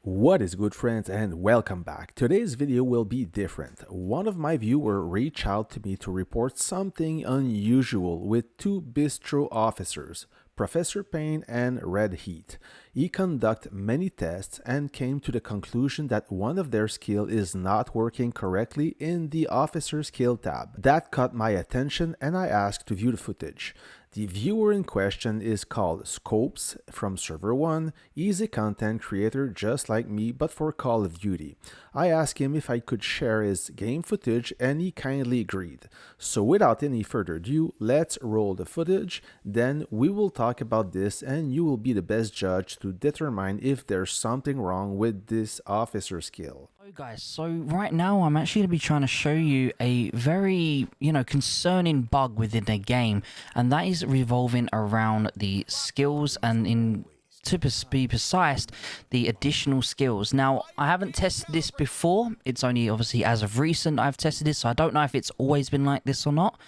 What is good, friends, and welcome back. Today's video will be different. One of my viewers reached out to me to report something unusual with two bistro officers, Professor Payne and Red Heat. He conducted many tests and came to the conclusion that one of their skill is not working correctly in the officer skill tab. That caught my attention and I asked to view the footage. The viewer in question is called Scopes from Server 1. He's a content creator just like me but for Call of Duty. I asked him if I could share his game footage and he kindly agreed. So without any further ado, let's roll the footage, then we will talk about this and you will be the best judge to determine if there's something wrong with this officer skill. Hello guys, so right now I'm actually going to be trying to show you a very, concerning bug within the game, and that is revolving around the skills and to be precise, the additional skills. Now, I haven't tested this before. It's only obviously as of recent I've tested this, so I don't know if it's always been like this or not.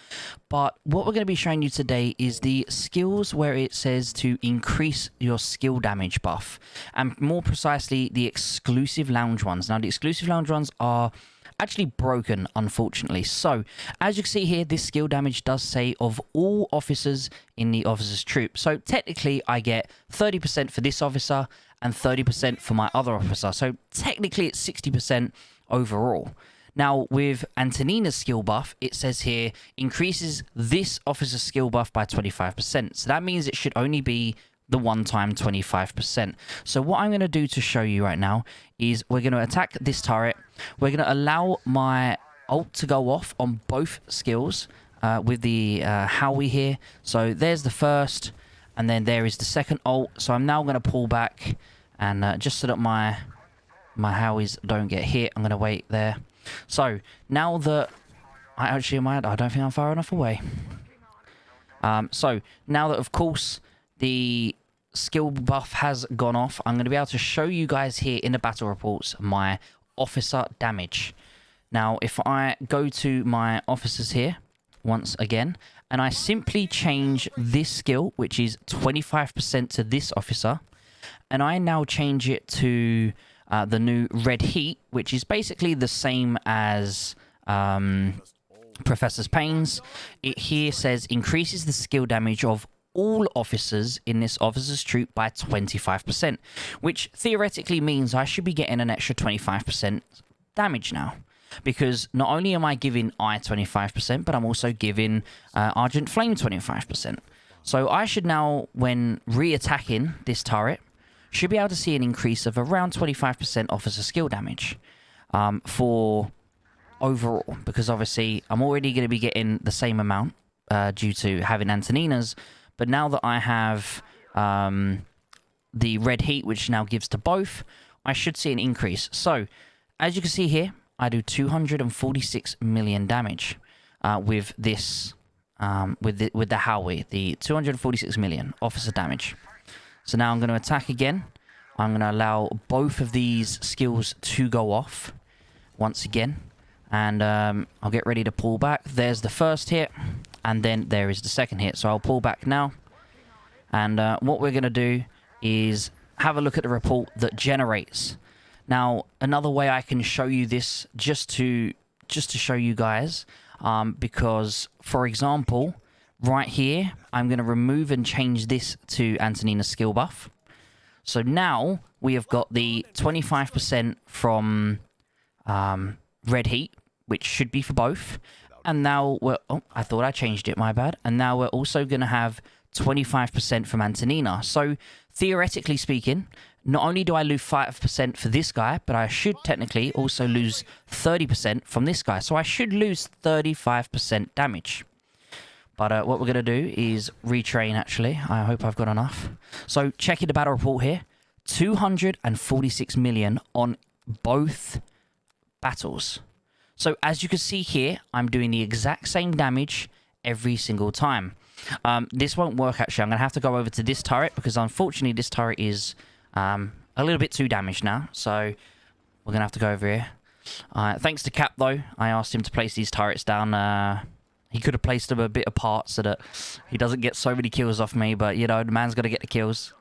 But what we're going to be showing you today is the skills where it says to increase your skill damage buff, and more precisely, the exclusive lounge ones. Now, the exclusive lounge ones are actually broken, unfortunately. So as you can see here, this skill damage does say of all officers in the officer's troop. So technically I get 30% for this officer and 30% for my other officer. So technically it's 60% overall. Now with Antonina's skill buff, it says here increases this officer's skill buff by 25%. So that means it should only be the one-time 25%. So what I'm going to do to show you right now is we're going to attack this turret. We're going to allow my ult to go off on both skills with the Howie here. So there's the first, and then there is the second ult. So I'm now going to pull back, and just so that my Howies don't get hit, I'm going to wait there. So now that I don't think I'm far enough away. So now that, of course, the skill buff has gone off, I'm going to be able to show you guys here in the battle reports my officer damage. Now, if I go to my officers here once again, and I simply change this skill, which is 25% to this officer, and I now change it to the new Red Heat, which is basically the same as Professor Payne's. It here says increases the skill damage of all officers in this officer's troop by 25%, which theoretically means I should be getting an extra 25% damage now, because not only am I giving I 25%, but I'm also giving Argent Flame 25%. So I should now, when re-attacking this turret, should be able to see an increase of around 25% officer skill damage for overall, because obviously I'm already going to be getting the same amount due to having Antonina's. But now that I have the Red Heat, which now gives to both, I should see an increase. So, as you can see here, I do 246 million damage with this, with the Howie, the 246 million officer damage. So now I'm going to attack again. I'm going to allow both of these skills to go off once again. And I'll get ready to pull back. There's the first hit. And then there is the second hit. So I'll pull back now. And what we're going to do is have a look at the report that generates. Now, another way I can show you this, just to show you guys, because, for example, right here, I'm going to remove and change this to Antonina's skill buff. So now we have got the 25% from Red Heat, which should be for both. And now we're... Oh, I thought I changed it, my bad. And now we're also going to have 25% from Antonina. So, theoretically speaking, not only do I lose 5% for this guy, but I should technically also lose 30% from this guy. So I should lose 35% damage. But what we're going to do is retrain, actually. I hope I've got enough. So, checking the battle report here. 246 million on both battles. So, as you can see here, I'm doing the exact same damage every single time. This won't work, actually. I'm going to have to go over to this turret, because unfortunately this turret is a little bit too damaged now. So, we're going to have to go over here. Thanks to Cap, though. I asked him to place these turrets down. He could have placed them a bit apart so that he doesn't get so many kills off me. But, you know, the man's got to get the kills.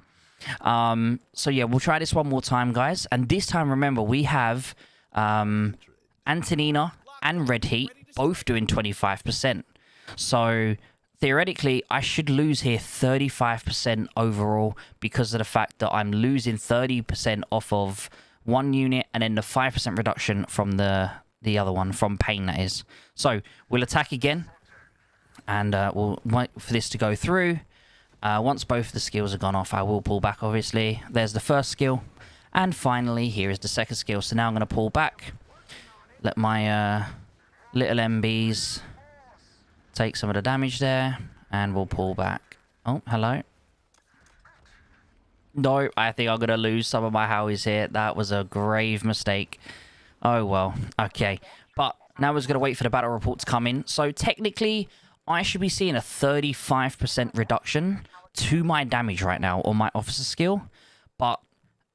So yeah, we'll try this one more time, guys. And this time, remember, we have Antonina and Red Heat both doing 25%. So theoretically, I should lose here 35% overall because of the fact that I'm losing 30% off of one unit and then the 5% reduction from the other one, from pain, that is. So we'll attack again, and we'll wait for this to go through. Once both the skills are gone off, I will pull back, obviously. There's the first skill. And finally, here is the second skill. So now I'm going to pull back. Let my little MBs take some of the damage there. And we'll pull back. Oh, hello. No, I think I'm going to lose some of my Howies here. That was a grave mistake. Oh, well. Okay. But now we're just going to wait for the battle report to come in. So technically, I should be seeing a 35% reduction to my damage right now on my officer skill. But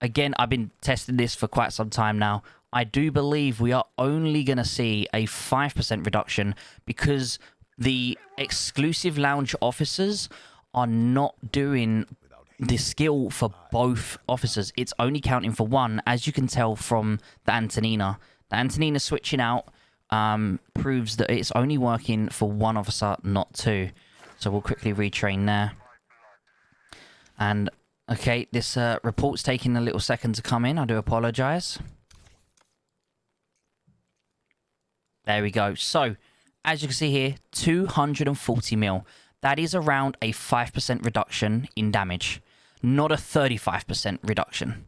again, I've been testing this for quite some time now. I do believe we are only going to see a 5% reduction because the exclusive lounge officers are not doing the skill for both officers. It's only counting for one, as you can tell from the Antonina. The Antonina switching out proves that it's only working for one officer, not two. So we'll quickly retrain there. And, okay, this report's taking a little second to come in. I do apologize. There we go. So, as you can see here, 240 mil. That is around a 5% reduction in damage, not a 35% reduction.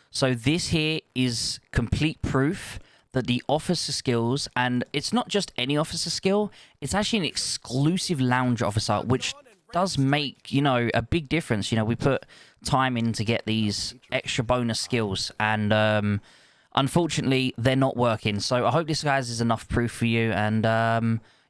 So this here is complete proof that the officer skills, and it's not just any officer skill, it's actually an exclusive lounge officer, which does make, you know, a big difference. You know, we put time in to get these extra bonus skills, and unfortunately, they're not working. So I hope this, guys, is enough proof for you, and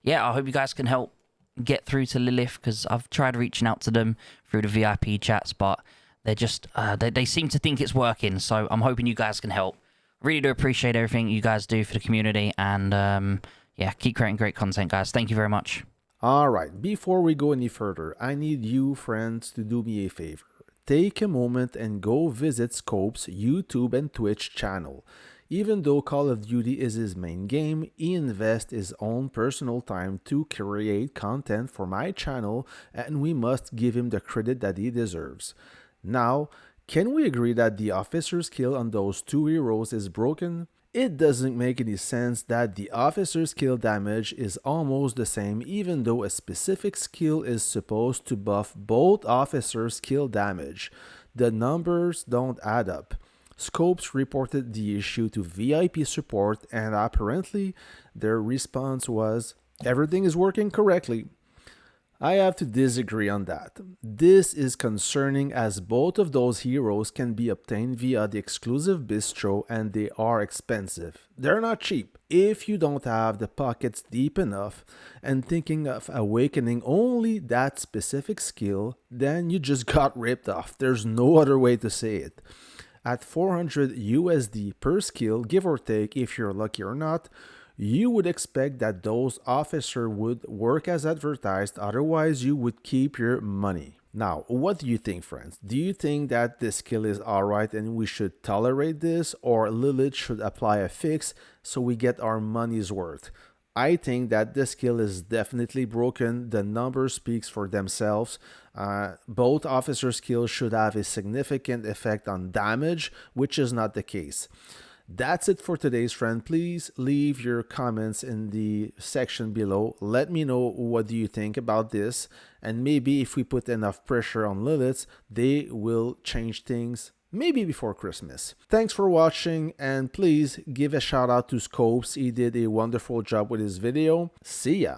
yeah, I hope you guys can help get through to Lilith, because I've tried reaching out to them through the VIP chats, but they're just, they seem to think it's working, so I'm hoping you guys can help. Really do appreciate everything you guys do for the community, and yeah, keep creating great content, guys. Thank you very much. Alright, before we go any further, I need you, friends, to do me a favor. Take a moment and go visit Scope's YouTube and Twitch channel. Even though Call of Duty is his main game, he invests his own personal time to create content for my channel, and we must give him the credit that he deserves. Now, can we agree that the officer's kill on those two heroes is broken? It doesn't make any sense that the officer's kill damage is almost the same, even though a specific skill is supposed to buff both officers' kill damage. The numbers don't add up. Scopes reported the issue to VIP support, and apparently their response was, "Everything is working correctly." I have to disagree on that. This is concerning, as both of those heroes can be obtained via the exclusive bistro, and they are expensive. They're not cheap. If you don't have the pockets deep enough and thinking of awakening only that specific skill, then you just got ripped off. There's no other way to say it. At 400 USD per skill, give or take, if you're lucky or not, you would expect that those officers would work as advertised, otherwise you would keep your money. Now, what do you think, friends? Do you think that this skill is alright and we should tolerate this, or Lilith should apply a fix so we get our money's worth? I think that this skill is definitely broken. The numbers speaks for themselves. Both officer skills should have a significant effect on damage, which is not the case. That's it for today's friend. Please leave your comments in the section below. Let me know what do you think about this, and maybe if we put enough pressure on Lilith, they will change things, maybe before Christmas. Thanks for watching, and please give a shout out to Scopes. He did a wonderful job with his video. See ya!